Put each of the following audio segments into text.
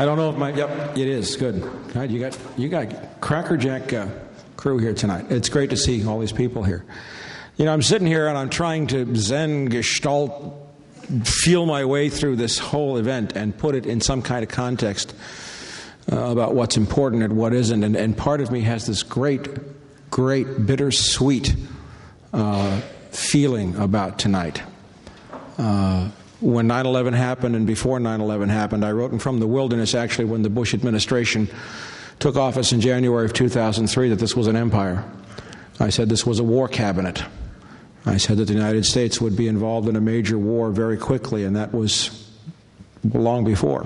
I don't know if yep, it is. Good. God, you got crackerjack crew here tonight. It's great to see all these people here. You know, I'm sitting here and I'm trying to Zen Gestalt feel my way through this whole event and put it in some kind of context about what's important and what isn't. And part of me has this great bittersweet feeling about tonight. When 9/11 happened and before 9/11 happened, I wrote From the Wilderness, actually, when the Bush administration took office in January of 2003, that this was an empire. I said this was a war cabinet. I said that the United States would be involved in a major war very quickly, and that was long before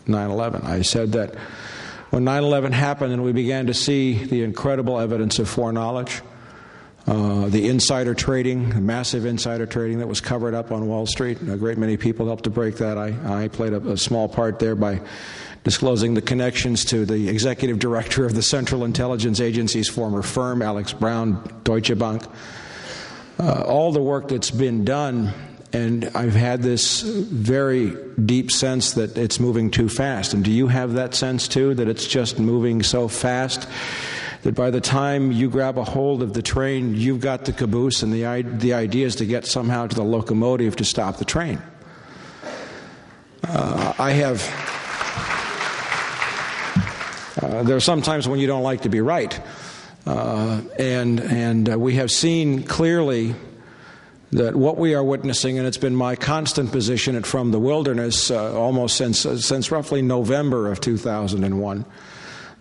9/11. I said that when 9/11 happened and we began to see the incredible evidence of foreknowledge, the insider trading, massive insider trading that was covered up on Wall Street. A great many people helped to break that. I played a small part there by disclosing the connections to the executive director of the Central Intelligence Agency's former firm, Alex Brown, Deutsche Bank. All the work that's been done, and I've had this very deep sense that it's moving too fast. And do you have that sense too, that it's just moving so fast that by the time you grab a hold of the train, you've got the caboose, and the idea is to get somehow to the locomotive to stop the train? There are some times when you don't like to be right. And we have seen clearly that what we are witnessing, and it's been my constant position at From the Wilderness almost since roughly November of 2001,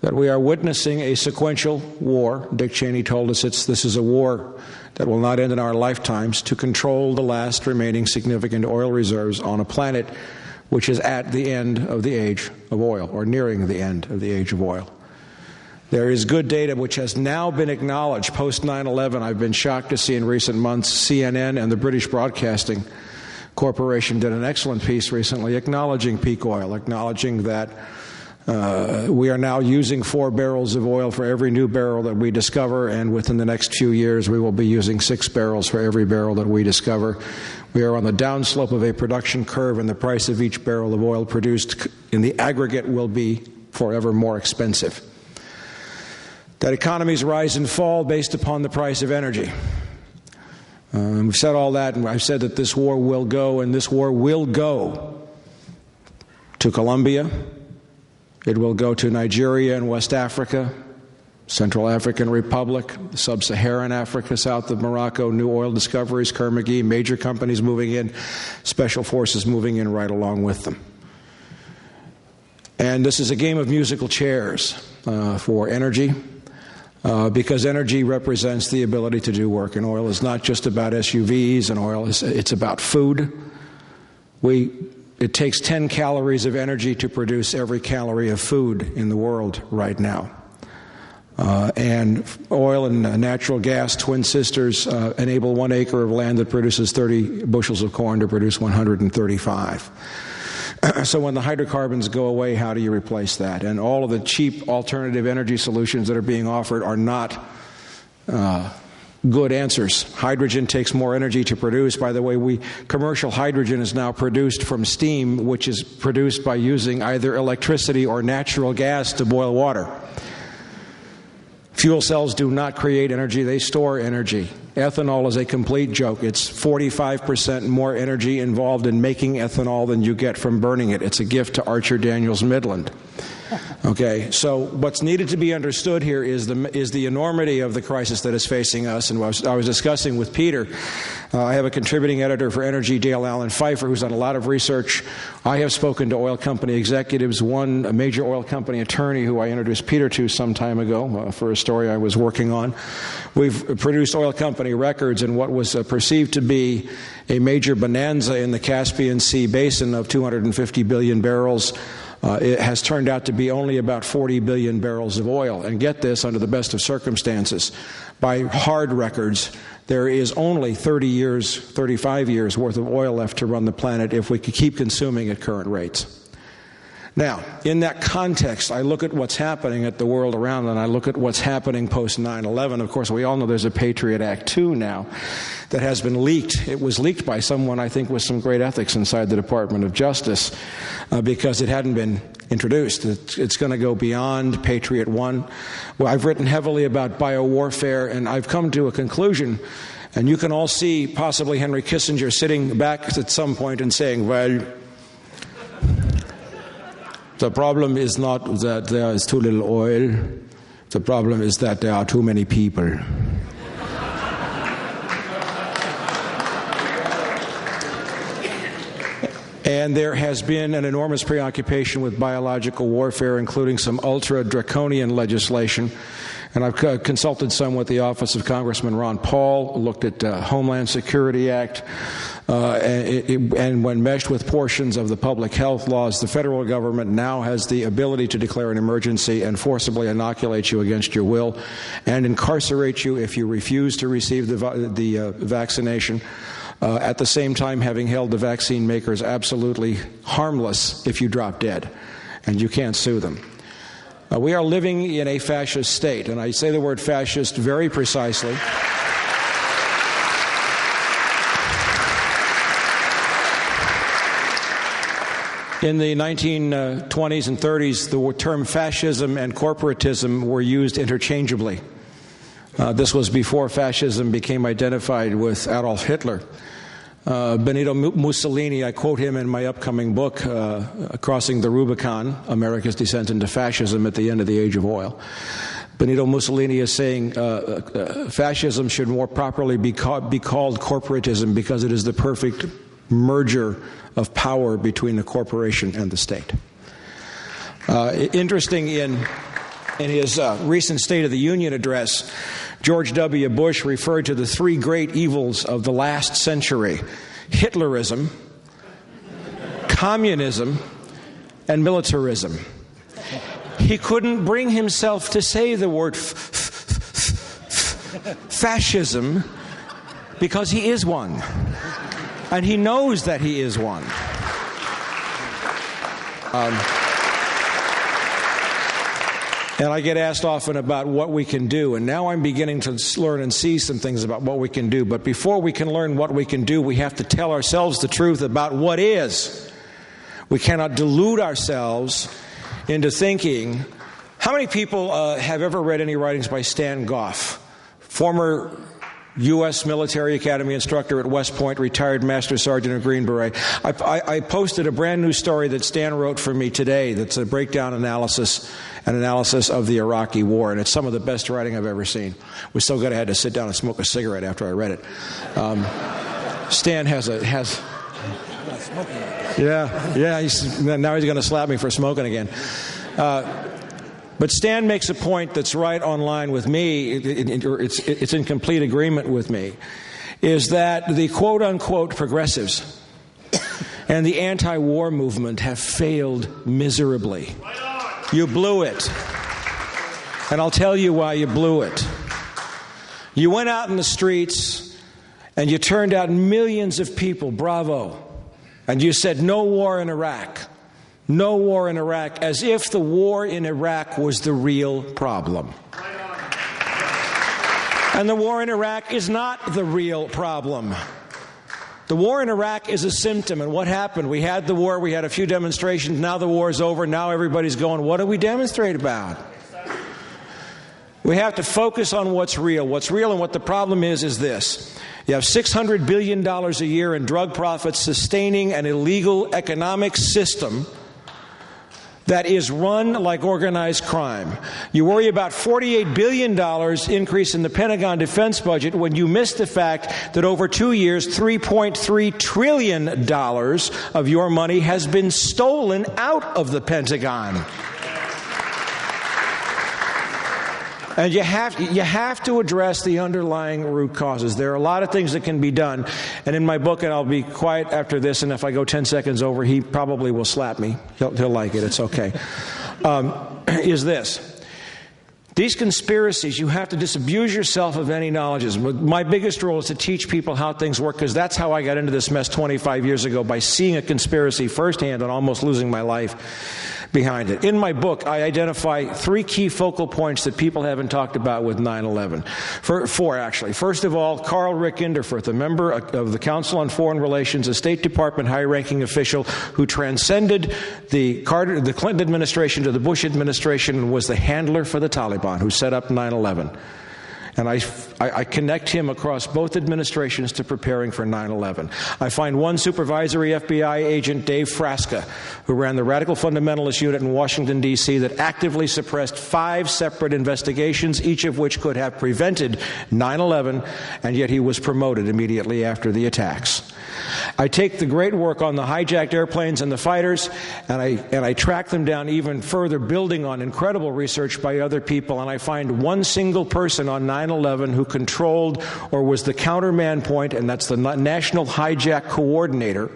that we are witnessing a sequential war. Dick Cheney told us this is a war that will not end in our lifetimes, to control the last remaining significant oil reserves on a planet which is at the end of the age of oil, or nearing the end of the age of oil. There is good data which has now been acknowledged post 9/11. I've been shocked to see in recent months CNN and the British Broadcasting Corporation did an excellent piece recently acknowledging peak oil, acknowledging that we are now using 4 barrels of oil for every new barrel that we discover, and within the next few years we will be using 6 barrels for every barrel that we discover. We are on the downslope of a production curve, and the price of each barrel of oil produced in the aggregate will be forever more expensive. That economies rise and fall based upon the price of energy. We've said all that, and I've said that this war will go, and this war will go to Colombia. It will go to Nigeria and West Africa, Central African Republic, Sub-Saharan Africa, south of Morocco, new oil discoveries, Kerr-McGee, major companies moving in, special forces moving in right along with them. And this is a game of musical chairs for energy, because energy represents the ability to do work. And oil is not just about SUVs, and oil it's about food. It takes 10 calories of energy to produce every calorie of food in the world right now. And oil and natural gas, twin sisters, enable 1 acre of land that produces 30 bushels of corn to produce 135. So when the hydrocarbons go away, how do you replace that? And all of the cheap alternative energy solutions that are being offered are not good answers. Hydrogen takes more energy to produce. By the way, commercial hydrogen is now produced from steam, which is produced by using either electricity or natural gas to boil water. Fuel cells do not create energy, they store energy. Ethanol is a complete joke. It's 45% more energy involved in making ethanol than you get from burning it. It's a gift to Archer Daniels Midland. Okay, so what's needed to be understood here is the enormity of the crisis that is facing us. And I was discussing with Peter. I have a contributing editor for Energy, Dale Allen Pfeiffer, who's done a lot of research. I have spoken to oil company executives, a major oil company attorney who I introduced Peter to some time ago for a story I was working on. We've produced oil company records, and what was perceived to be a major bonanza in the Caspian Sea basin of 250 billion barrels it has turned out to be only about 40 billion barrels of oil. And get this, under the best of circumstances, by hard records, there is only 35 years worth of oil left to run the planet if we could keep consuming at current rates. Now, in that context, I look at what's happening at the world around, and I look at what's happening post 9/11. Of course, we all know there's a Patriot Act 2 now that has been leaked. It was leaked by someone, I think, with some great ethics inside the Department of Justice because it hadn't been introduced. It's going to go beyond Patriot 1. Well, I've written heavily about biowarfare, and I've come to a conclusion, and you can all see possibly Henry Kissinger sitting back at some point and saying, well, the problem is not that there is too little oil. The problem is that there are too many people. And there has been an enormous preoccupation with biological warfare, including some ultra-draconian legislation. And I've consulted some with the Office of Congressman Ron Paul, looked at Homeland Security Act, and when meshed with portions of the public health laws, the federal government now has the ability to declare an emergency and forcibly inoculate you against your will and incarcerate you if you refuse to receive the vaccination. At the same time, having held the vaccine makers absolutely harmless if you drop dead, and you can't sue them. We are living in a fascist state, and I say the word fascist very precisely. In the 1920s and 30s, the term fascism and corporatism were used interchangeably. This was before fascism became identified with Adolf Hitler. Benito Mussolini, I quote him in my upcoming book, Crossing the Rubicon, America's Descent into Fascism at the End of the Age of Oil. Benito Mussolini is saying fascism should more properly be called corporatism because it is the perfect merger of power between the corporation and the state. Interesting, in his recent State of the Union address, George W. Bush referred to the three great evils of the last century: Hitlerism, communism, and militarism. He couldn't bring himself to say the word fascism because he is one. And he knows that he is one. And I get asked often about what we can do, and now I'm beginning to learn and see some things about what we can do. But before we can learn what we can do, we have to tell ourselves the truth about what is. We cannot delude ourselves into thinking. How many people have ever read any writings by Stan Goff, former U.S. military academy instructor at West Point, retired Master Sergeant of Green Beret? I posted a brand new story that Stan wrote for me today that's a breakdown analysis of the Iraqi war, and it's some of the best writing I've ever seen. It was so good I had to sit down and smoke a cigarette after I read it. Stan has now he's going to slap me for smoking again. But Stan makes a point that's right on line with me, it's in complete agreement with me, is that the quote-unquote progressives and the anti-war movement have failed miserably. You blew it. And I'll tell you why you blew it. You went out in the streets and you turned out millions of people, bravo, and you said no war in Iraq. No war in Iraq, as if the war in Iraq was the real problem. And the war in Iraq is not the real problem. The war in Iraq is a symptom. And what happened? We had the war, we had a few demonstrations, now the war is over, now everybody's going, what do we demonstrate about? We have to focus on what's real. What's real and what the problem is this. You have $600 billion a year in drug profits sustaining an illegal economic system that is run like organized crime. You worry about $48 billion increase in the Pentagon defense budget when you miss the fact that over 2 years, $3.3 trillion of your money has been stolen out of the Pentagon. And you have to address the underlying root causes. There are a lot of things that can be done. And in my book, and I'll be quiet after this, and if I go 10 seconds over, he probably will slap me. He'll like it. It's okay. Is this. These conspiracies, you have to disabuse yourself of any knowledge. My biggest role is to teach people how things work, because that's how I got into this mess 25 years ago, by seeing a conspiracy firsthand and almost losing my life. behind it. In my book, I identify 3 key focal points that people haven't talked about with 9/11. 4, actually. First of all, Carl Rick Inderfurth, a member of the Council on Foreign Relations, a State Department high-ranking official who transcended the Clinton administration to the Bush administration and was the handler for the Taliban, who set up 9/11. And I connect him across both administrations to preparing for 9/11. I find one supervisory FBI agent, Dave Frasca, who ran the Radical Fundamentalist Unit in Washington, D.C., that actively suppressed 5 separate investigations, each of which could have prevented 9/11, and yet he was promoted immediately after the attacks. I take the great work on the hijacked airplanes and the fighters, and I track them down even further, building on incredible research by other people, and I find one single person on 9/11 who controlled or was the counterman point, and that's the National Hijack Coordinator,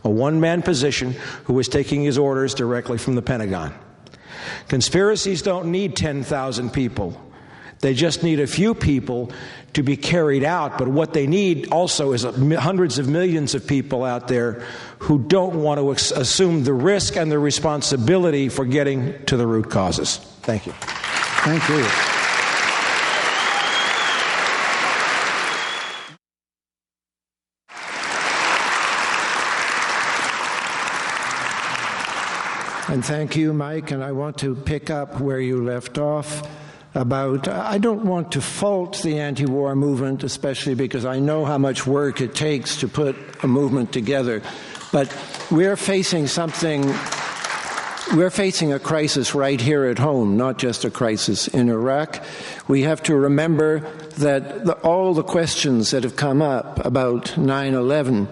a one-man position who was taking his orders directly from the Pentagon. Conspiracies don't need 10,000 people. They just need a few people to be carried out. But what they need also is hundreds of millions of people out there who don't want to assume the risk and the responsibility for getting to the root causes. Thank you. Thank you. And thank you, Mike. And I want to pick up where you left off. I don't want to fault the anti-war movement, especially because I know how much work it takes to put a movement together. But we're facing a crisis right here at home, not just a crisis in Iraq. We have to remember that all the questions that have come up about 9/11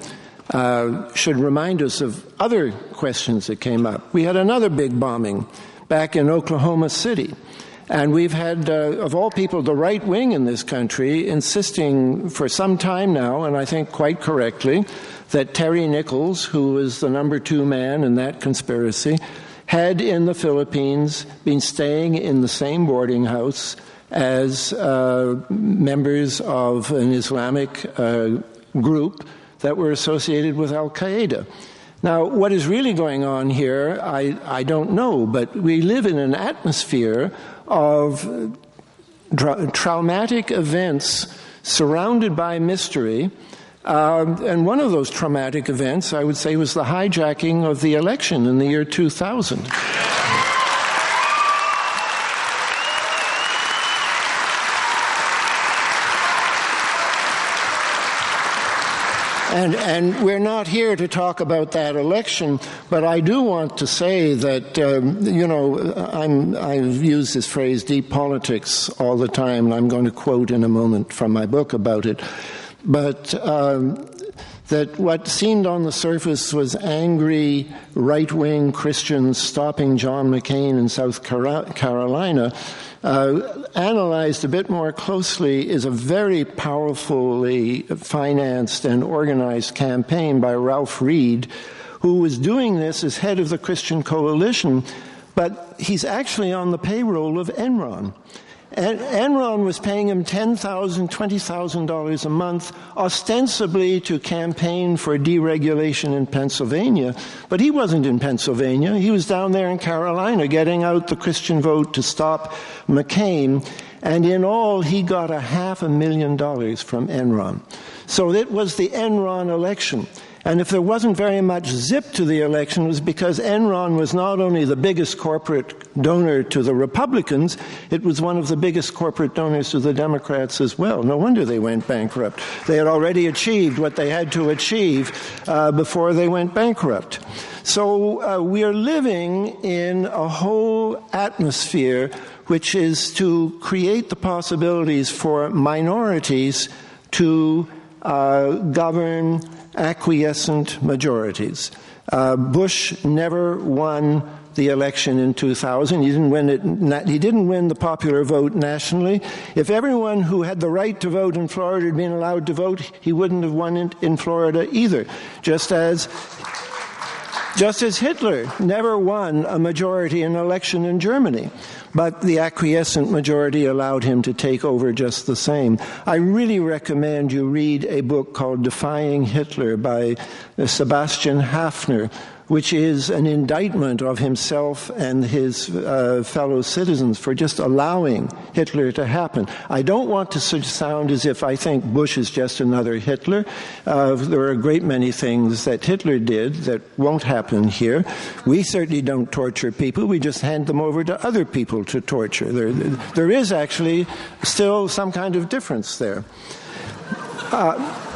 should remind us of other questions that came up. We had another big bombing back in Oklahoma City. And we've had, of all people, the right wing in this country insisting for some time now, and I think quite correctly, that Terry Nichols, who was the number 2 man in that conspiracy, had in the Philippines been staying in the same boarding house as members of an Islamic group that were associated with Al-Qaeda. Now, what is really going on here, I don't know, but we live in an atmosphere of traumatic events surrounded by mystery. And one of those traumatic events, I would say, was the hijacking of the election in the year 2000. And we're not here to talk about that election, but I do want to say that, I've used this phrase, deep politics, all the time, and I'm going to quote in a moment from my book about it. But that what seemed on the surface was angry right-wing Christians stopping John McCain in South Carolina, analyzed a bit more closely, is a very powerfully financed and organized campaign by Ralph Reed, who was doing this as head of the Christian Coalition, but he's actually on the payroll of Enron. And Enron was paying him $10,000, $20,000 a month, ostensibly to campaign for deregulation in Pennsylvania. But he wasn't in Pennsylvania. He was down there in Carolina getting out the Christian vote to stop McCain. And in all, he got $500,000 from Enron. So it was the Enron election. And if there wasn't very much zip to the election, it was because Enron was not only the biggest corporate donor to the Republicans, it was one of the biggest corporate donors to the Democrats as well. No wonder they went bankrupt. They had already achieved what they had to achieve before they went bankrupt. So we are living in a whole atmosphere which is to create the possibilities for minorities to govern acquiescent majorities. Bush never won the election in 2000. He didn't win the popular vote nationally. If everyone who had the right to vote in Florida had been allowed to vote, he wouldn't have won it in Florida either. Just as Hitler never won a majority in an election in Germany. But the acquiescent majority allowed him to take over just the same. I really recommend you read a book called Defying Hitler by Sebastian Haffner, which is an indictment of himself and his fellow citizens for just allowing Hitler to happen. I don't want to sound as if I think Bush is just another Hitler. There are a great many things that Hitler did that won't happen here. We certainly don't torture people. We just hand them over to other people to torture. There is actually still some kind of difference there.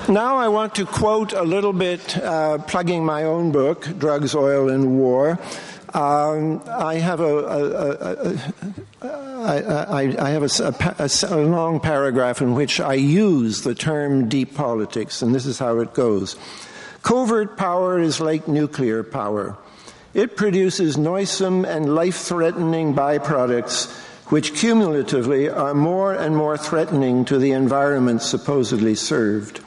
Now I want to quote a little bit, plugging my own book, Drugs, Oil, and War. I have a long paragraph in which I use the term deep politics, and this is how it goes. Covert power is like nuclear power. It produces noisome and life-threatening byproducts which cumulatively are more and more threatening to the environment supposedly served.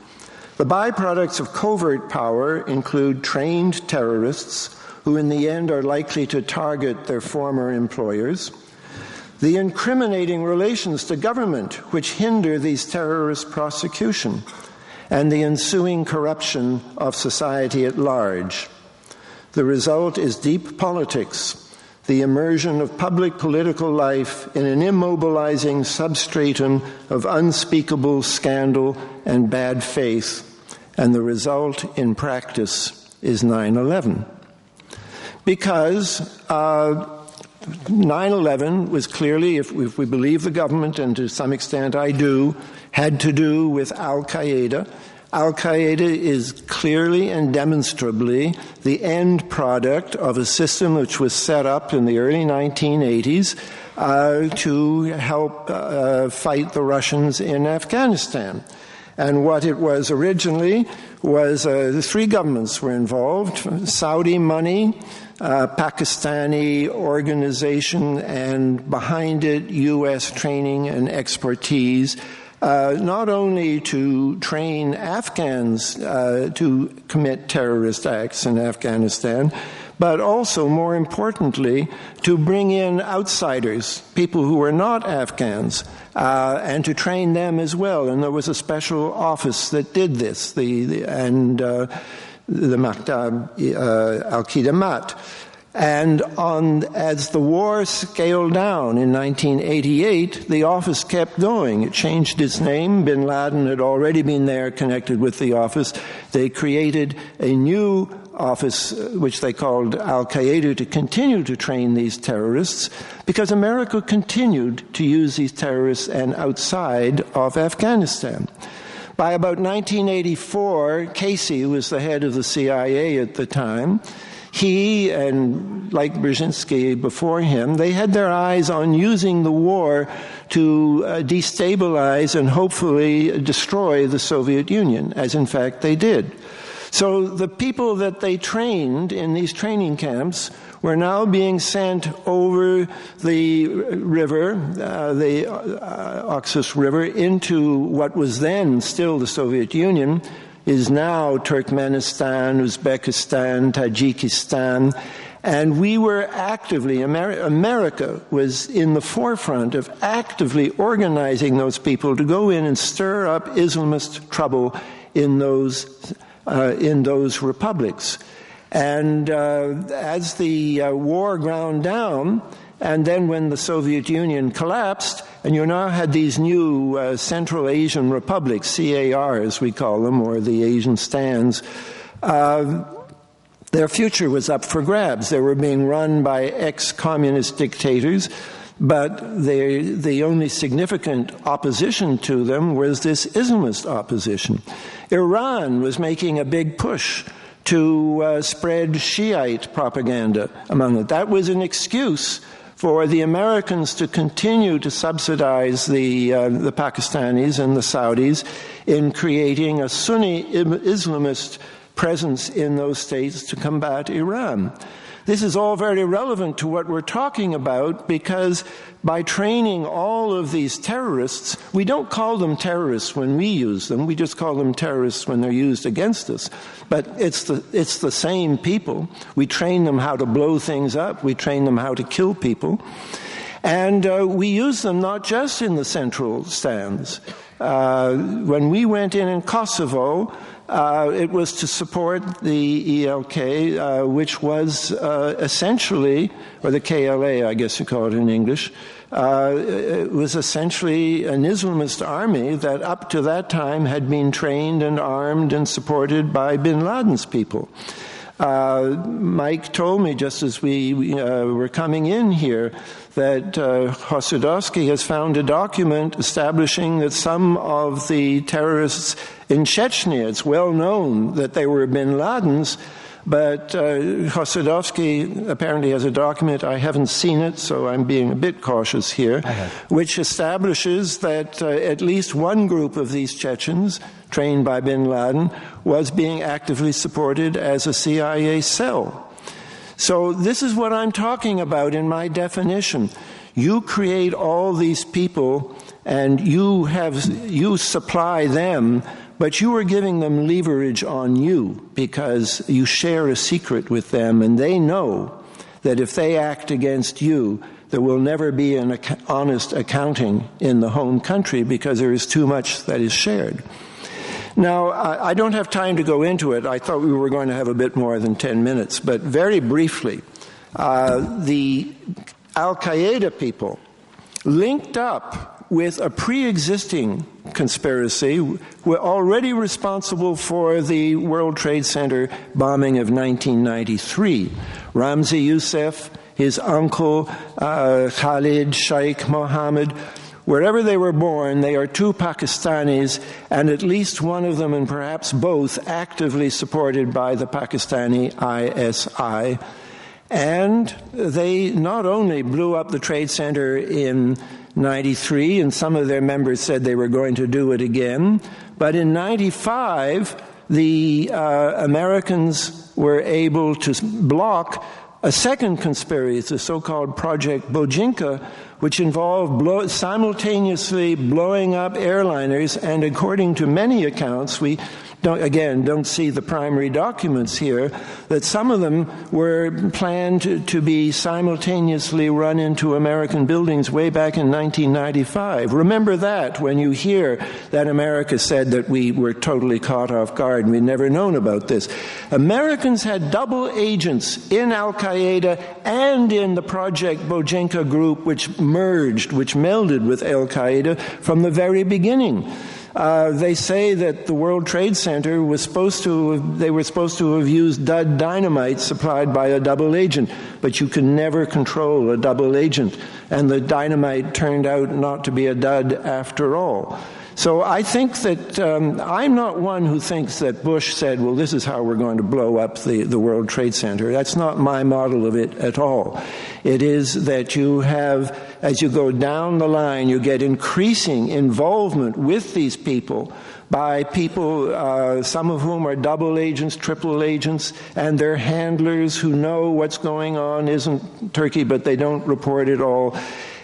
The byproducts of covert power include trained terrorists who in the end are likely to target their former employers, the incriminating relations to government which hinder these terrorist prosecution, and the ensuing corruption of society at large. The result is deep politics, the immersion of public political life in an immobilizing substratum of unspeakable scandal and bad faith, and the result in practice is 9/11. Because 9/11 was clearly, if we believe the government, and to some extent I do, had to do with Al-Qaeda. Al-Qaeda is clearly and demonstrably the end product of a system which was set up in the early 1980s to help fight the Russians in Afghanistan. And what it was originally was the three governments were involved: Saudi money, Pakistani organization, and behind it, U.S. training and expertise, not only to train Afghans to commit terrorist acts in Afghanistan, but also, more importantly, to bring in outsiders, people who were not Afghans, and to train them as well. And there was a special office that did this, the Maktab al-Khidamat. And as the war scaled down in 1988, the office kept going. It changed its name. Bin Laden had already been there connected with the office. They created a new office, which they called Al-Qaeda, to continue to train these terrorists, because America continued to use these terrorists and outside of Afghanistan. By about 1984, Casey was the head of the CIA at the time. He, and like Brzezinski before him, they had their eyes on using the war to destabilize and hopefully destroy the Soviet Union, as in fact they did. So the people that they trained in these training camps were now being sent over the river, the Oxus River, into what was then still the Soviet Union, is now Turkmenistan, Uzbekistan, Tajikistan, and we were actively, America was in the forefront of actively organizing those people to go in and stir up Islamist trouble in those republics. And as the war ground down, and then when the Soviet Union collapsed, and you now had these new Central Asian republics, CAR as we call them, or the Asian stands, their future was up for grabs. They were being run by ex-communist dictators, but the only significant opposition to them was this Islamist opposition. Iran was making a big push to spread Shiite propaganda among them. That was an excuse for the Americans to continue to subsidize the Pakistanis and the Saudis in creating a Sunni Islamist presence in those states to combat Iran. This is all very relevant to what we're talking about, because by training all of these terrorists, we don't call them terrorists when we use them, we just call them terrorists when they're used against us. But it's the same people. We train them how to blow things up, we train them how to kill people. And we use them not just in the central stands. When we went in Kosovo, it was to support the ELK, which was essentially, or the KLA, I guess you call it in English, it was essentially an Islamist army that up to that time had been trained and armed and supported by bin Laden's people. Mike told me just as we were coming in here that Chossudovsky has found a document establishing that some of the terrorists in Chechnya, it's well known that they were bin Laden's, but Chossudovsky apparently has a document, I haven't seen it, so I'm being a bit cautious here, which establishes that at least one group of these Chechens, trained by bin Laden, was being actively supported as a CIA cell. So this is what I'm talking about in my definition. You create all these people and you supply them, but you are giving them leverage on you because you share a secret with them, and they know that if they act against you, there will never be an honest accounting in the home country because there is too much that is shared. Now, I don't have time to go into it. I thought we were going to have a bit more than 10 minutes, but very briefly, the Al-Qaeda people linked up with a pre-existing conspiracy were already responsible for the World Trade Center bombing of 1993. Ramzi Youssef, his uncle Khalid Sheikh Mohammed, wherever they were born, they are two Pakistanis, and at least one of them, and perhaps both, actively supported by the Pakistani ISI. And they not only blew up the Trade Center in 93, and some of their members said they were going to do it again, but in 95, the Americans were able to block a second conspiracy, the so-called Project Bojinka, which involved simultaneously blowing up airliners, and according to many accounts, we don't see the primary documents here, that some of them were planned to be simultaneously run into American buildings way back in 1995. Remember that when you hear that America said that we were totally caught off guard and we'd never known about this. Americans had double agents in Al-Qaeda and in the Project Bojinka group, which melded with Al-Qaeda from the very beginning. They say that the World Trade Center they were supposed to have used dud dynamite supplied by a double agent, but you can never control a double agent, and the dynamite turned out not to be a dud after all. So I think that I'm not one who thinks that Bush said, well, this is how we're going to blow up the World Trade Center. That's not my model of it at all. It is that you have, as you go down the line, you get increasing involvement with these people by people, some of whom are double agents, triple agents, and their handlers who know what's going on isn't Turkey, but they don't report it all.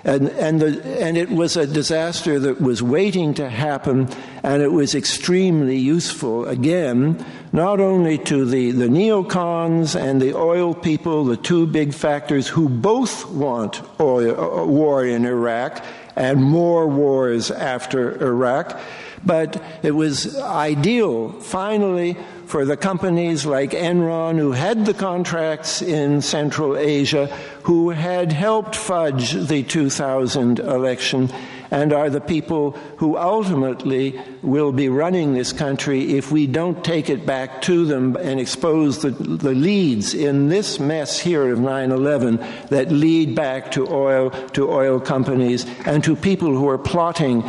And it was a disaster that was waiting to happen, and it was extremely useful, again, not only to the neocons and the oil people, the two big factors who both want war in Iraq and more wars after Iraq, but it was ideal, finally, for the companies like Enron, who had the contracts in Central Asia, who had helped fudge the 2000 election, and are the people who ultimately will be running this country if we don't take it back to them and expose the leads in this mess here of 9/11 that lead back to oil companies and to people who are plotting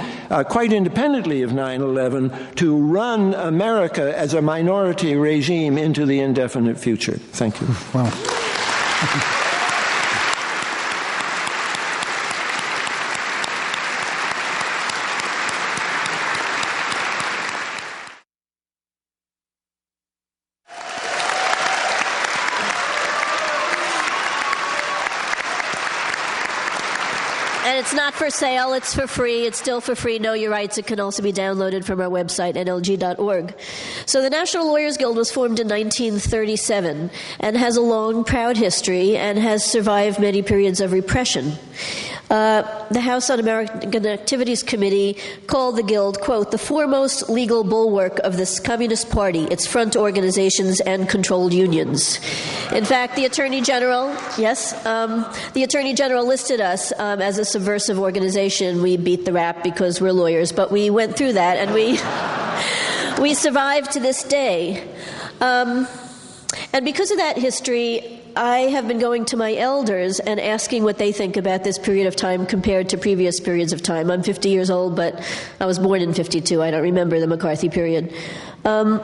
quite independently of 9/11 to run America as a minority regime into the indefinite future. Thank you. Wow. It's not for sale. It's for free. It's still for free. Know your rights. It can also be downloaded from our website, nlg.org. So the National Lawyers Guild was formed in 1937 and has a long, proud history and has survived many periods of repression. The House Un-American Activities Committee called the Guild, quote, the foremost legal bulwark of this Communist Party, its front organizations and controlled unions. In fact, the Attorney General, the Attorney General listed us as a subversive organization. We beat the rap because we're lawyers, but we went through that and we survived to this day. And because of that history, I have been going to my elders and asking what they think about this period of time compared to previous periods of time. I'm 50 years old, but I was born in 52. I don't remember the McCarthy period. And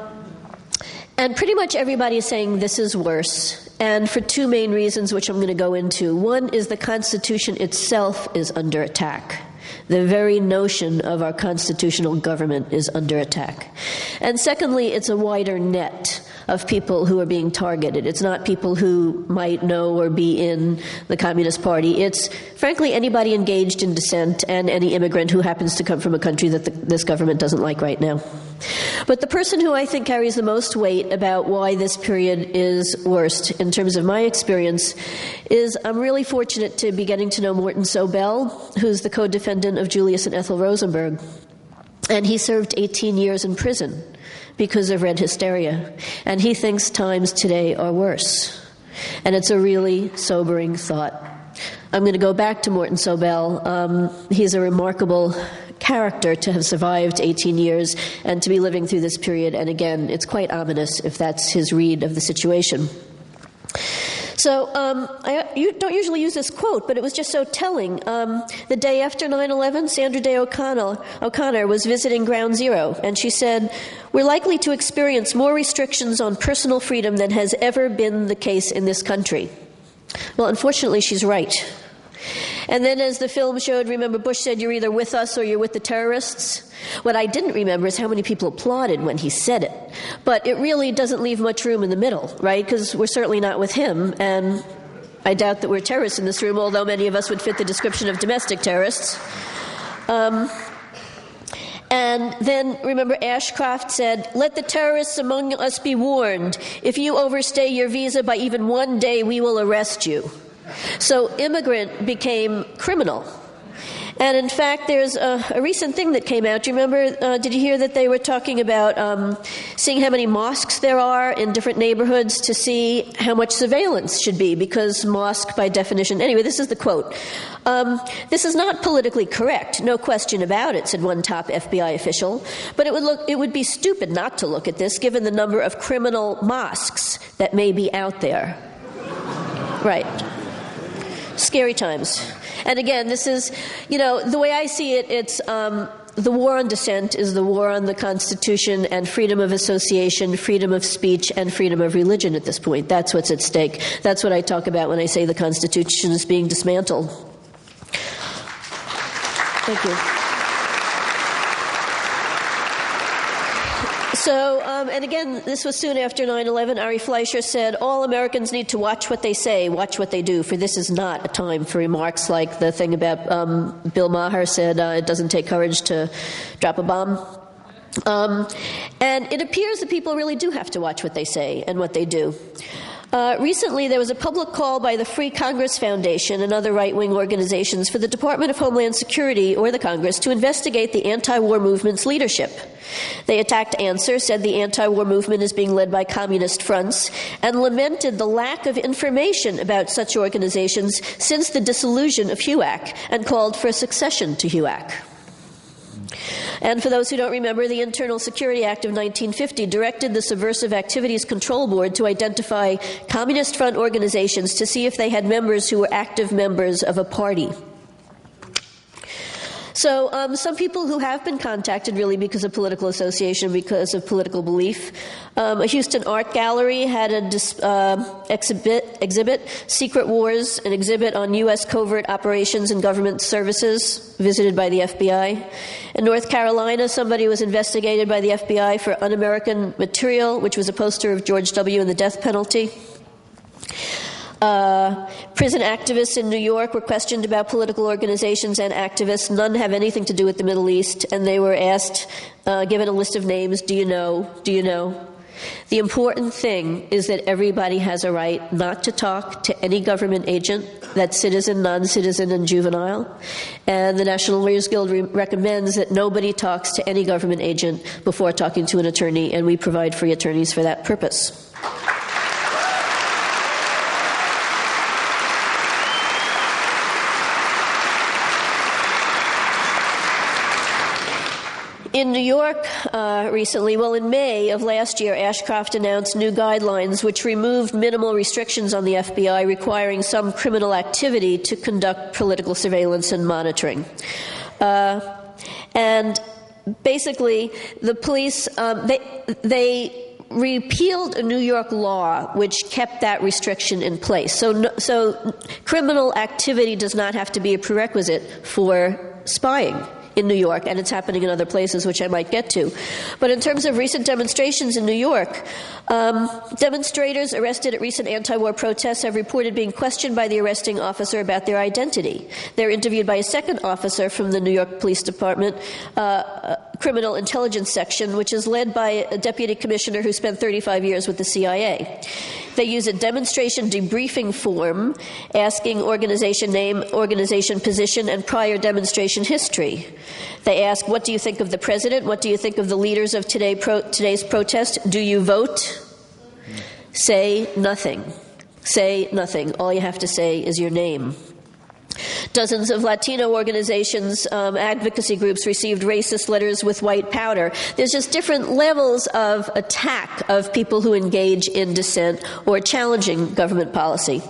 pretty much everybody is saying this is worse, and for two main reasons, which I'm going to go into. One is the Constitution itself is under attack. The very notion of our constitutional government is under attack. And secondly, it's a wider net of people who are being targeted. It's not people who might know or be in the Communist Party. It's, frankly, anybody engaged in dissent and any immigrant who happens to come from a country that this government doesn't like right now. But the person who I think carries the most weight about why this period is worst, in terms of my experience, is I'm really fortunate to be getting to know Morton Sobel, who's the co-defendant of Julius and Ethel Rosenberg. And he served 18 years in prison because of red hysteria. And he thinks times today are worse. And it's a really sobering thought. I'm going to go back to Morton Sobel. He's a remarkable character to have survived 18 years and to be living through this period. And again, it's quite ominous if that's his read of the situation. So you don't usually use this quote, but it was just so telling. The day after 9/11, Sandra Day O'Connor was visiting Ground Zero, and she said, "We're likely to experience more restrictions on personal freedom than has ever been the case in this country." Well, unfortunately, she's right. And then as the film showed, remember Bush said, "You're either with us or you're with the terrorists." What I didn't remember is how many people applauded when he said it. But it really doesn't leave much room in the middle, right? Because we're certainly not with him, and I doubt that we're terrorists in this room, although many of us would fit the description of domestic terrorists. And then, remember, Ashcroft said, "Let the terrorists among us be warned. If you overstay your visa by even 1 day, we will arrest you." So immigrant became criminal. And in fact, there's a recent thing that came out. Do you remember, did you hear that they were talking about seeing how many mosques there are in different neighborhoods to see how much surveillance should be? Because mosque, by definition... Anyway, this is the quote. "This is not politically correct, no question about it," said one top FBI official. "But it would be stupid not to look at this, given the number of criminal mosques that may be out there." Right. Scary times. And again, this is, the way I see it, it's the war on dissent is the war on the Constitution and freedom of association, freedom of speech, and freedom of religion at this point. That's what's at stake. That's what I talk about when I say the Constitution is being dismantled. Thank you. So, and again, this was soon after 9/11. Ari Fleischer said, "All Americans need to watch what they say, watch what they do, for this is not a time for remarks like the thing about Bill Maher said, it doesn't take courage to drop a bomb." And it appears that people really do have to watch what they say and what they do. Recently, there was a public call by the Free Congress Foundation and other right-wing organizations for the Department of Homeland Security or the Congress to investigate the anti-war movement's leadership. They attacked Answer, said the anti-war movement is being led by communist fronts, and lamented the lack of information about such organizations since the dissolution of HUAC, and called for a succession to HUAC. And for those who don't remember, the Internal Security Act of 1950 directed the Subversive Activities Control Board to identify communist front organizations to see if they had members who were active members of a party. So some people who have been contacted really because of political association, because of political belief. A Houston art gallery had an exhibit, Secret Wars, an exhibit on U.S. covert operations and government services, visited by the FBI. In North Carolina, somebody was investigated by the FBI for un-American material, which was a poster of George W. and the death penalty. Prison activists in New York were questioned about political organizations and activists. None have anything to do with the Middle East, and they were asked, given a list of names, do you know? The important thing is that everybody has a right not to talk to any government agent, that's citizen, non-citizen, and juvenile. And the National Lawyers Guild recommends that nobody talks to any government agent before talking to an attorney, and we provide free attorneys for that purpose. In New York recently, in May of last year, Ashcroft announced new guidelines which removed minimal restrictions on the FBI requiring some criminal activity to conduct political surveillance and monitoring. And basically, the police, they repealed a New York law which kept that restriction in place. So criminal activity does not have to be a prerequisite for spying in New York, and it's happening in other places, which I might get to. But in terms of recent demonstrations in New York, demonstrators arrested at recent anti-war protests have reported being questioned by the arresting officer about their identity. They're interviewed by a second officer from the New York Police Department, Criminal Intelligence Section, which is led by a deputy commissioner who spent 35 years with the CIA. They use a demonstration debriefing form asking organization name, organization position, and prior demonstration history. They ask, what do you think of the president? What do you think of the leaders of today's protest? Do you vote? Say nothing. Say nothing. All you have to say is your name. Dozens of Latino organizations, advocacy groups received racist letters with white powder. There's just different levels of attack of people who engage in dissent or challenging government policy.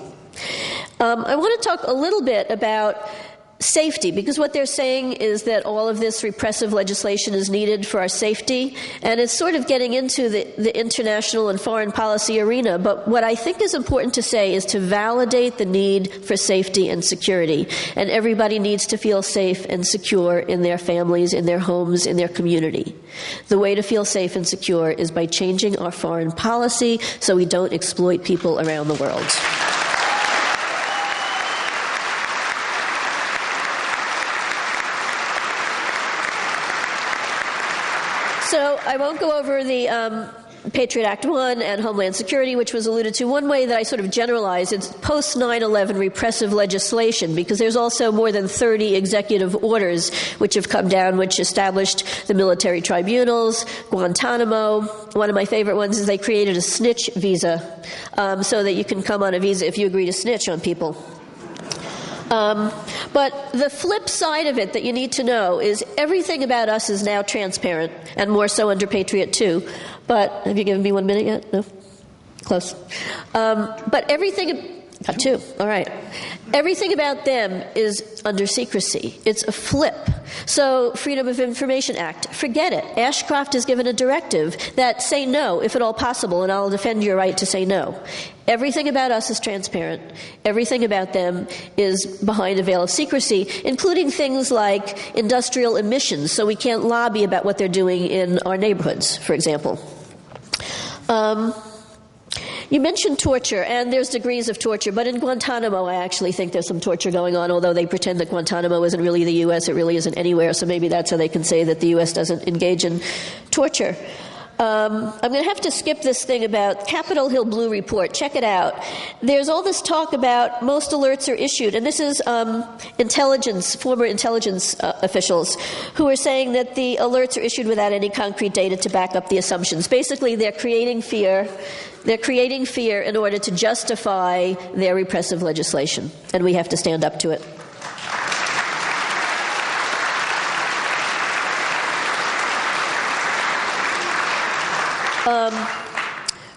I want to talk a little bit about safety, because what they're saying is that all of this repressive legislation is needed for our safety, and it's sort of getting into the international and foreign policy arena. But what I think is important to say is to validate the need for safety and security, and everybody needs to feel safe and secure in their families, in their homes, in their community. The way to feel safe and secure is by changing our foreign policy so we don't exploit people around the world. So I won't go over the Patriot Act 1 and Homeland Security, which was alluded to. One way that I sort of generalize, it's post-9/11 repressive legislation, because there's also more than 30 executive orders which have come down, which established the military tribunals, Guantanamo. One of my favorite ones is they created a snitch visa, so that you can come on a visa if you agree to snitch on people. But the flip side of it that you need to know is everything about us is now transparent, and more so under Patriot 2. But have you given me 1 minute yet? No? Close. But everything... Got 2. All right. Everything about them is under secrecy. It's a flip. So, Freedom of Information Act, forget it. Ashcroft has given a directive that say no, if at all possible, and I'll defend your right to say no. Everything about us is transparent. Everything about them is behind a veil of secrecy, including things like industrial emissions, so we can't lobby about what they're doing in our neighborhoods, for example. You mentioned torture, and there's degrees of torture, but in Guantanamo I actually think there's some torture going on, although they pretend that Guantanamo isn't really the U.S., it really isn't anywhere, so maybe that's how they can say that the U.S. doesn't engage in torture. I'm going to have to skip this thing about Capitol Hill Blue Report. Check it out. There's all this talk about most alerts are issued, and this is former intelligence officials who are saying that the alerts are issued without any concrete data to back up the assumptions. Basically, they're creating fear. They're creating fear in order to justify their repressive legislation, and we have to stand up to it.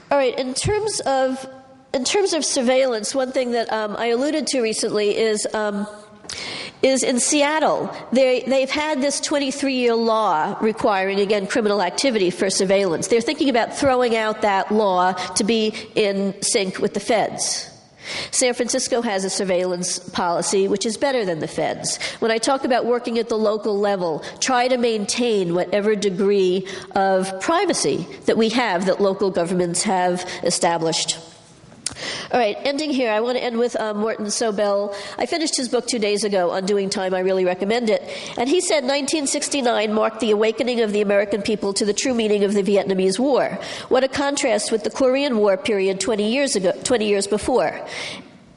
All right. In terms of surveillance, one thing that I alluded to recently is in Seattle. They've had this 23-year law requiring, again, criminal activity for surveillance. They're thinking about throwing out that law to be in sync with the feds. San Francisco has a surveillance policy which is better than the feds. When I talk about working at the local level, try to maintain whatever degree of privacy that we have, that local governments have established. All right, ending here, I want to end with Morton Sobel. I finished his book 2 days ago, Undoing Time. I really recommend it. And he said 1969 marked the awakening of the American people to the true meaning of the Vietnamese War. What a contrast with the Korean War period 20 years before.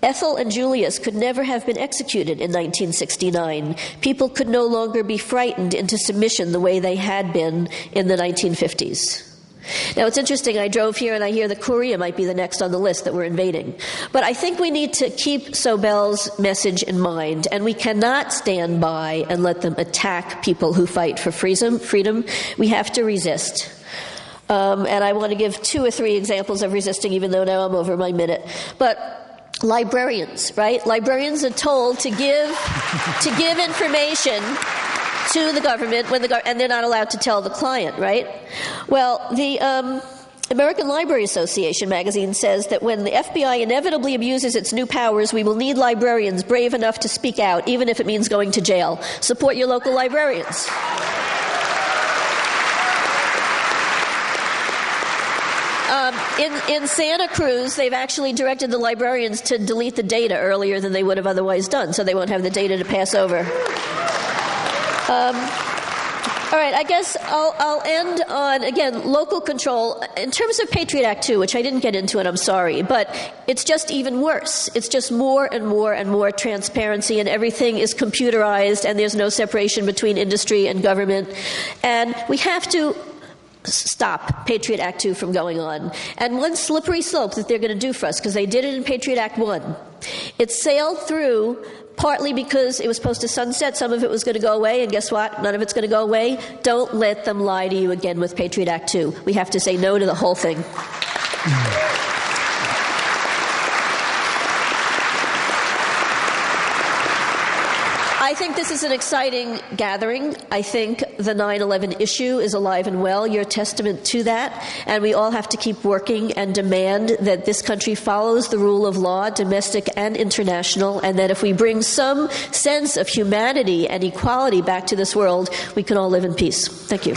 Ethel and Julius could never have been executed in 1969. People could no longer be frightened into submission the way they had been in the 1950s. Now, it's interesting, I drove here and I hear that Korea might be the next on the list that we're invading. But I think we need to keep Sobel's message in mind, and we cannot stand by and let them attack people who fight for freedom. We have to resist. And I want to give 2 or 3 examples of resisting, even though now I'm over my minute. But librarians, right? Librarians are told to give information to the government and they're not allowed to tell the client, right? Well, the American Library Association magazine says that when the FBI inevitably abuses its new powers, we will need librarians brave enough to speak out, even if it means going to jail. Support your local librarians. In Santa Cruz, they've actually directed the librarians to delete the data earlier than they would have otherwise done, so they won't have the data to pass over. All right, I guess I'll end on, again, local control. In terms of Patriot Act 2, which I didn't get into, and I'm sorry, but it's just even worse. It's just more and more and more transparency, and everything is computerized, and there's no separation between industry and government. And we have to stop Patriot Act 2 from going on. And one slippery slope that they're going to do for us, because they did it in Patriot Act 1, it sailed through partly because it was supposed to sunset. Some of it was going to go away, and guess what? None of it's going to go away. Don't let them lie to you again with Patriot Act 2. We have to say no to the whole thing. I think this is an exciting gathering. I think the 9/11 issue is alive and well. You're a testament to that. And we all have to keep working and demand that this country follows the rule of law, domestic and international, and that if we bring some sense of humanity and equality back to this world, we can all live in peace. Thank you.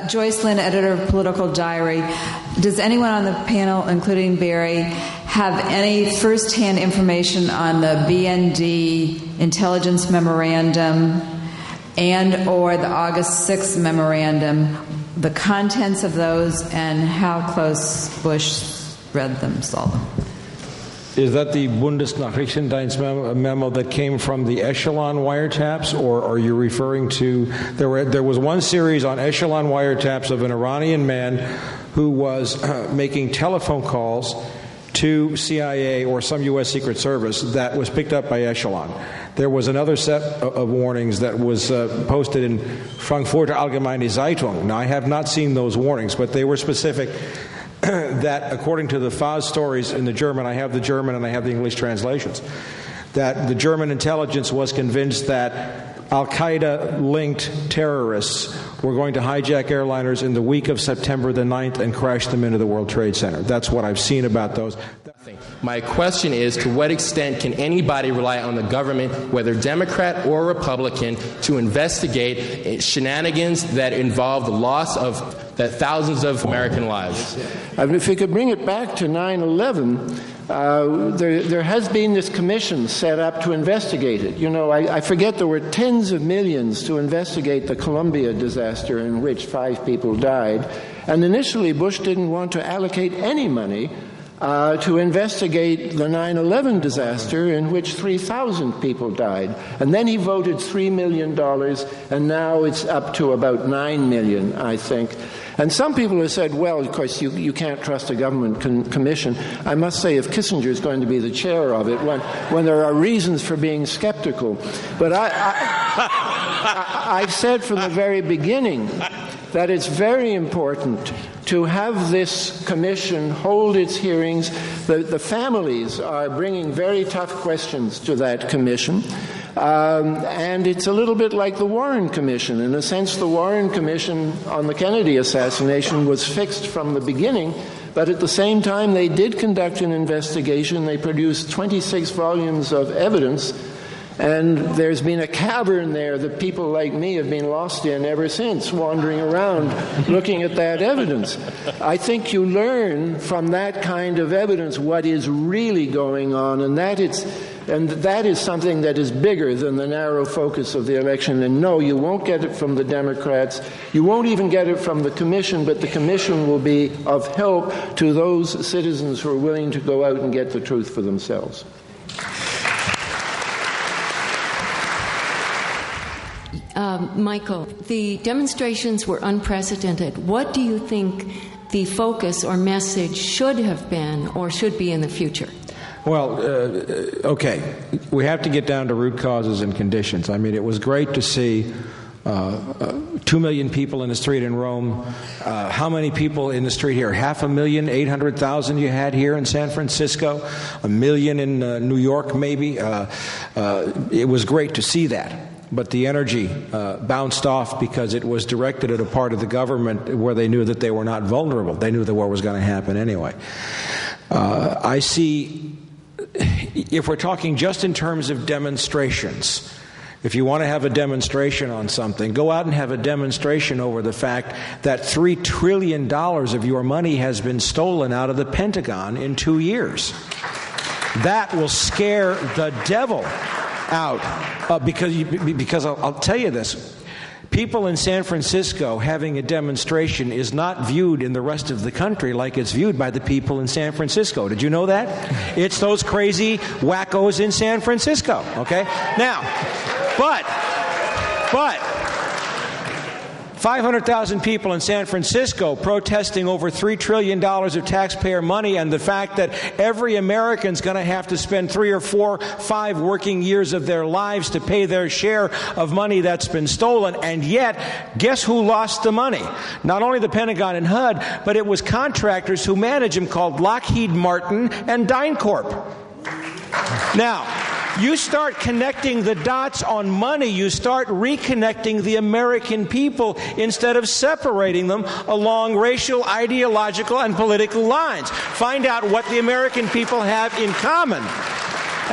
Joyce Lynn, editor of Political Diary. Does anyone on the panel, including Barry, have any first-hand information on the BND intelligence memorandum and or the August 6th memorandum, the contents of those, and how close Bush read them, saw them? Is that the Bundesnachrichtendienst memo that came from the Echelon wiretaps, or are you referring to, there was one series on Echelon wiretaps of an Iranian man who was making telephone calls to CIA or some U.S. Secret Service that was picked up by Echelon. There was another set of warnings that was posted in Frankfurter Allgemeine Zeitung. Now, I have not seen those warnings, but they were specific that, according to the Faz stories in the German, I have the German and I have the English translations, that the German intelligence was convinced that Al-Qaeda-linked terrorists were going to hijack airliners in the week of September the 9th and crash them into the World Trade Center. That's what I've seen about those. My question is, to what extent can anybody rely on the government, whether Democrat or Republican, to investigate shenanigans that involve the loss of thousands of American lives? If we could bring it back to 9/11, there has been this commission set up to investigate it. You know, I forget there were tens of millions to investigate the Columbia disaster in which 5 people died. And initially, Bush didn't want to allocate any money to investigate the 9/11 disaster in which 3,000 people died. And then he voted $3 million, and now it's up to about $9 million, I think. And some people have said, well, of course, you can't trust a government commission. I must say, if Kissinger is going to be the chair of it, when there are reasons for being skeptical. But I've said from the very beginning that it's very important to have this commission hold its hearings. The families are bringing very tough questions to that commission. And it's a little bit like the Warren Commission. In a sense, the Warren Commission on the Kennedy assassination was fixed from the beginning, but at the same time they did conduct an investigation. They produced 26 volumes of evidence, And there's been a cavern there that people like me have been lost in ever since, wandering around looking at that evidence. I think you learn from that kind of evidence what is really going on, and that is something that is bigger than the narrow focus of the election. And no, you won't get it from the Democrats. You won't even get it from the Commission, but the Commission will be of help to those citizens who are willing to go out and get the truth for themselves. Michael, the demonstrations were unprecedented. What do you think the focus or message should have been or should be in the future? Well, okay, we have to get down to root causes and conditions. I mean, it was great to see 2 million people in the street in Rome. How many people in the street here? 500,000, 800,000 you had here in San Francisco, 1 million in New York maybe. It was great to see that. But the energy bounced off because it was directed at a part of the government where they knew that they were not vulnerable. They knew the war was going to happen anyway. I see, if we're talking just in terms of demonstrations, if you want to have a demonstration on something, go out and have a demonstration over the fact that $3 trillion of your money has been stolen out of the Pentagon in 2 years. That will scare the devil out. Because I'll tell you this. People in San Francisco having a demonstration is not viewed in the rest of the country like it's viewed by the people in San Francisco. Did you know that? It's those crazy wackos in San Francisco, okay? Now, but 500,000 people in San Francisco protesting over $3 trillion of taxpayer money, and the fact that every American's going to have to spend 3 or 4, 5 working years of their lives to pay their share of money that's been stolen. And yet, guess who lost the money? Not only the Pentagon and HUD, but it was contractors who manage them called Lockheed Martin and DynCorp. Now, you start connecting the dots on money, you start reconnecting the American people instead of separating them along racial, ideological, and political lines. Find out what the American people have in common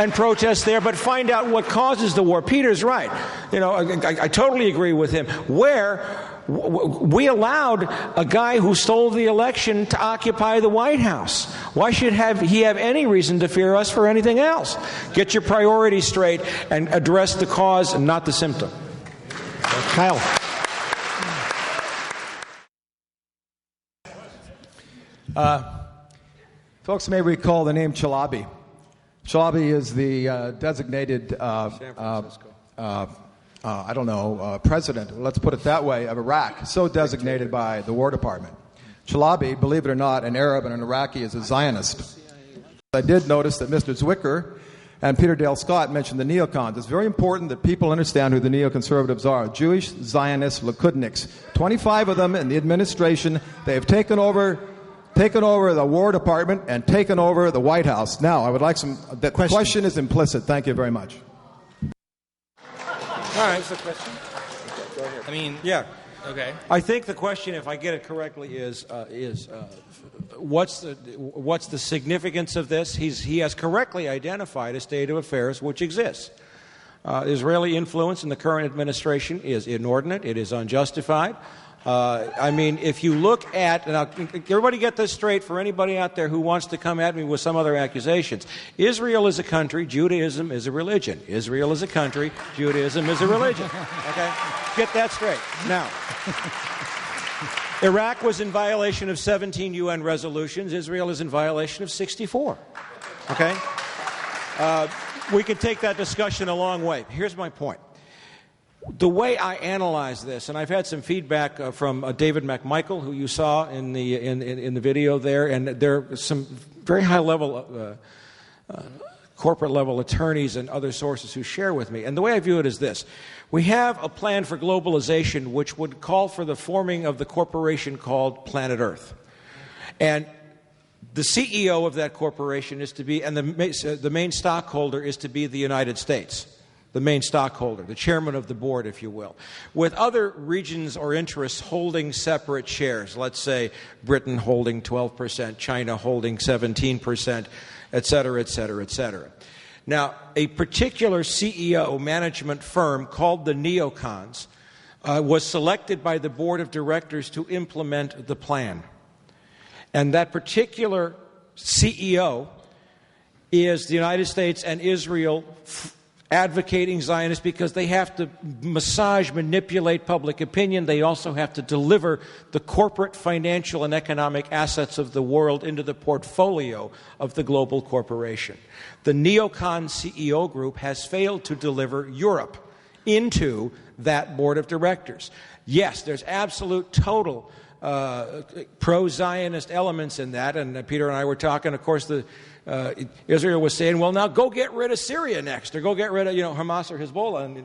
and protest there, but find out what causes the war. Peter's right. You know, I totally agree with him. Where we allowed a guy who stole the election to occupy the White House. Why should he have any reason to fear us for anything else? Get your priorities straight and address the cause and not the symptom. Kyle. Folks may recall the name Chalabi. Chalabi is the designated president, let's put it that way, of Iraq, so designated by the War Department. Chalabi, believe it or not, an Arab and an Iraqi, is a Zionist. I did notice that Mr. Zwicker and Peter Dale Scott mentioned the neocons. It's very important that people understand who the neoconservatives are. Jewish Zionist Likudniks. 25 of them in the administration. They have taken over the War Department and taken over the White House. Now, I would like the question is implicit. Thank you very much. All right, that's the question. Okay, go ahead. I mean, yeah. Okay. I think the question, if I get it correctly, is what's the significance of this? He has correctly identified a state of affairs which exists. Israeli influence in the current administration is inordinate. It is unjustified. I mean, if you look at, and everybody get this straight for anybody out there who wants to come at me with some other accusations. Israel is a country, Judaism is a religion. Israel is a country, Judaism is a religion. Okay? Get that straight. Now, Iraq was in violation of 17 UN resolutions. Israel is in violation of 64. Okay? We could take that discussion a long way. Here's my point. The way I analyze this, and I've had some feedback from David McMichael, who you saw in the video there, and there are some very high-level corporate-level attorneys and other sources who share with me. And the way I view it is this. We have a plan for globalization which would call for the forming of the corporation called Planet Earth. And the CEO of that corporation is to be, and the main stockholder is to be the United States. The main stockholder, the chairman of the board, if you will, with other regions or interests holding separate shares. Let's say Britain holding 12%, China holding 17%, et cetera, et cetera, et cetera. Now, a particular CEO management firm called the neocons was selected by the board of directors to implement the plan. And that particular CEO is the United States and Israel advocating Zionists because they have to manipulate public opinion. They also have to deliver the corporate, financial, and economic assets of the world into the portfolio of the global corporation. The neocon CEO group has failed to deliver Europe into that board of directors. Yes, there's absolute total pro-Zionist elements in that, and Peter and I were talking, of course, Israel was saying, well, now go get rid of Syria next, or go get rid of Hamas or Hezbollah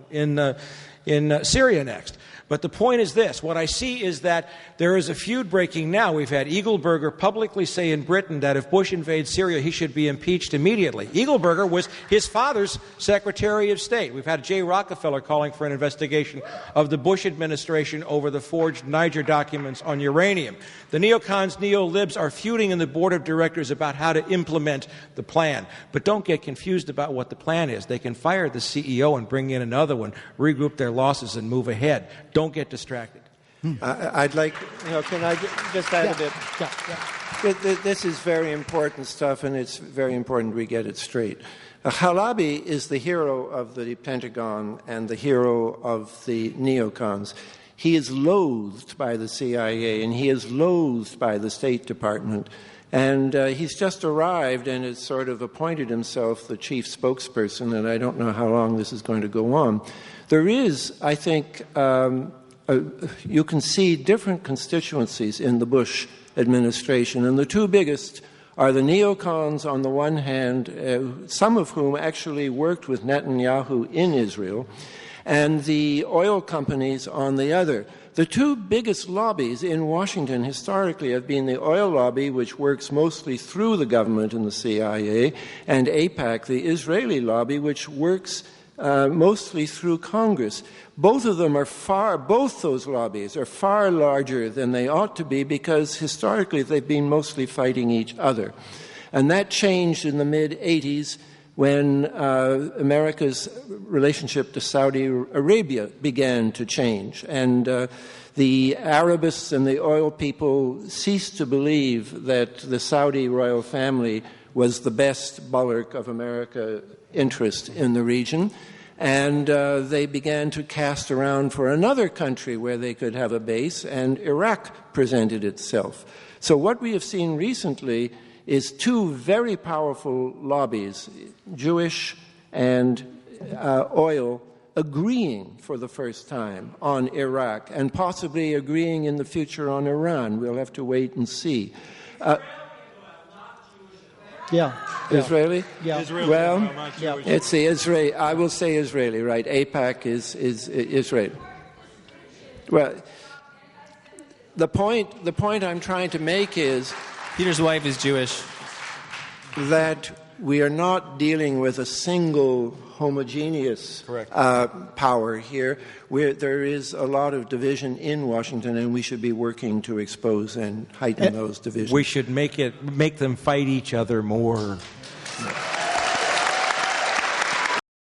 in Syria next. But the point is this. What I see is that there is a feud breaking now. We've had Eagleberger publicly say in Britain that if Bush invades Syria, he should be impeached immediately. Eagleberger was his father's Secretary of State. We've had Jay Rockefeller calling for an investigation of the Bush administration over the forged Niger documents on uranium. The neocons, neo-libs are feuding in the board of directors about how to implement the plan. But don't get confused about what the plan is. They can fire the CEO and bring in another one, regroup their losses, and move ahead. Don't get distracted. I'd like, can I just add a bit? Yeah. This is very important stuff, and it's very important we get it straight. Chalabi is the hero of the Pentagon and the hero of the neocons. He is loathed by the CIA, and he is loathed by the State Department. And he's just arrived and has sort of appointed himself the chief spokesperson, and I don't know how long this is going to go on. There is, I think, you can see different constituencies in the Bush administration, and the two biggest are the neocons on the one hand, some of whom actually worked with Netanyahu in Israel, and the oil companies on the other. The two biggest lobbies in Washington historically have been the oil lobby, which works mostly through the government and the CIA, and AIPAC, the Israeli lobby, which works mostly through Congress. Both of them both those lobbies are far larger than they ought to be because historically they've been mostly fighting each other. And that changed in the mid-'80s when America's relationship to Saudi Arabia began to change. And the Arabists and the oil people ceased to believe that the Saudi royal family was the best bulwark of America's interest in the region. And they began to cast around for another country where they could have a base, and Iraq presented itself. So what we have seen recently is two very powerful lobbies, Jewish and oil, agreeing for the first time on Iraq and possibly agreeing in the future on Iran. We'll have to wait and see. Israeli? Yeah. Israeli. Well, it's the Israeli. I will say Israeli, right? AIPAC is Israel. Well, the point I'm trying to make is Peter's wife is Jewish. That we are not dealing with a single homogeneous power here. There is a lot of division in Washington, and we should be working to expose and heighten those divisions. We should make them fight each other more.